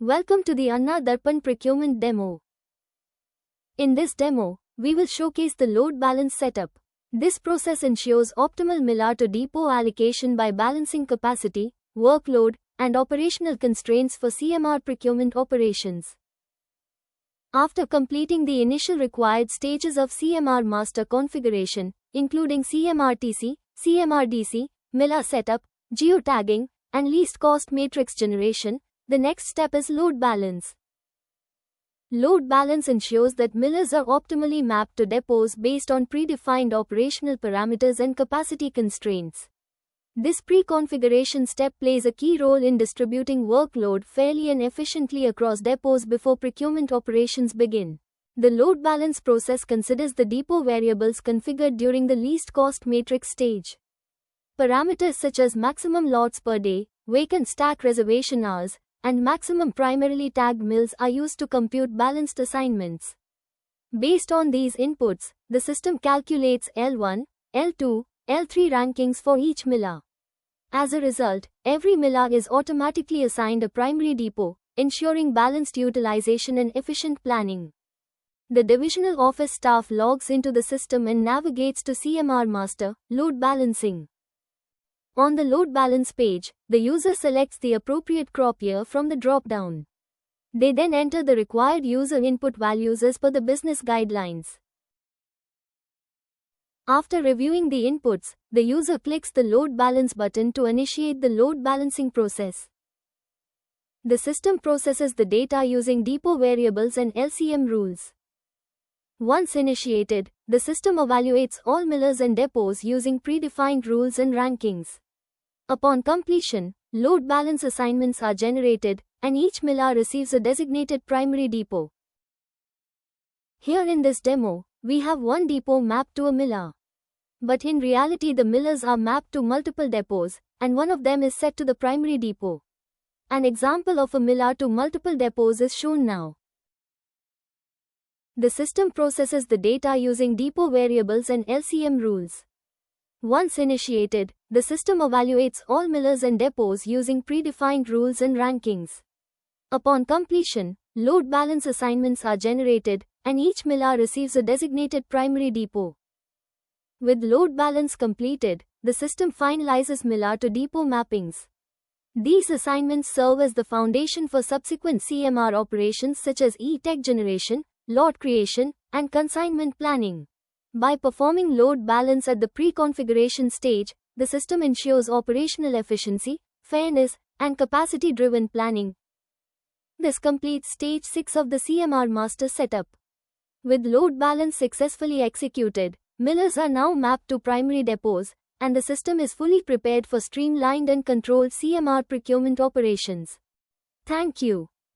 Welcome to the Anna Darpan procurement demo. In this demo, we will showcase the load balance setup. This process ensures optimal miller to depot allocation by balancing capacity, workload, and operational constraints for CMR procurement operations. After completing the initial required stages of CMR master configuration, including CMRTC, CMRDC, miller setup, geotagging, and least cost matrix generation, the next step is load balance. Load balance ensures that millers are optimally mapped to depots based on predefined operational parameters and capacity constraints. This pre-configuration step plays a key role in distributing workload fairly and efficiently across depots before procurement operations begin. The load balance process considers the depot variables configured during the least cost matrix stage. Parameters such as maximum lots per day, vacant stack reservation hours, and maximum primarily tagged mills are used to compute balanced assignments. Based on these inputs, the system calculates L1, L2, L3 rankings for each miller. As a result, every miller is automatically assigned a primary depot, ensuring balanced utilization and efficient planning. The divisional office staff logs into the system and navigates to CMR Master, Load Balancing. On the load balance page, the user selects the appropriate crop year from the drop-down. They then enter the required user input values as per the business guidelines. After reviewing the inputs, the user clicks the load balance button to initiate the load balancing process. The system processes the data using depot variables and LCM rules. Once initiated, the system evaluates all millers and depots using predefined rules and rankings. Upon completion, load balance assignments are generated, and each miller receives a designated primary depot. Here in this demo, we have one depot mapped to a miller. But in reality the millers are mapped to multiple depots, and one of them is set to the primary depot. An example of a miller to multiple depots is shown now. The system processes the data using depot variables and LCM rules. Once initiated, the system evaluates all millers and depots using predefined rules and rankings. Upon completion, load balance assignments are generated, and each miller receives a designated primary depot. With load balance completed, the system finalizes miller to depot mappings. These assignments serve as the foundation for subsequent CMR operations such as e-tech generation, lot creation, and consignment planning. By performing load balance at the pre-configuration stage, the system ensures operational efficiency, fairness, and capacity-driven planning. This completes stage 6 of the CMR master setup. With load balance successfully executed, millers are now mapped to primary depots, and the system is fully prepared for streamlined and controlled CMR procurement operations. Thank you.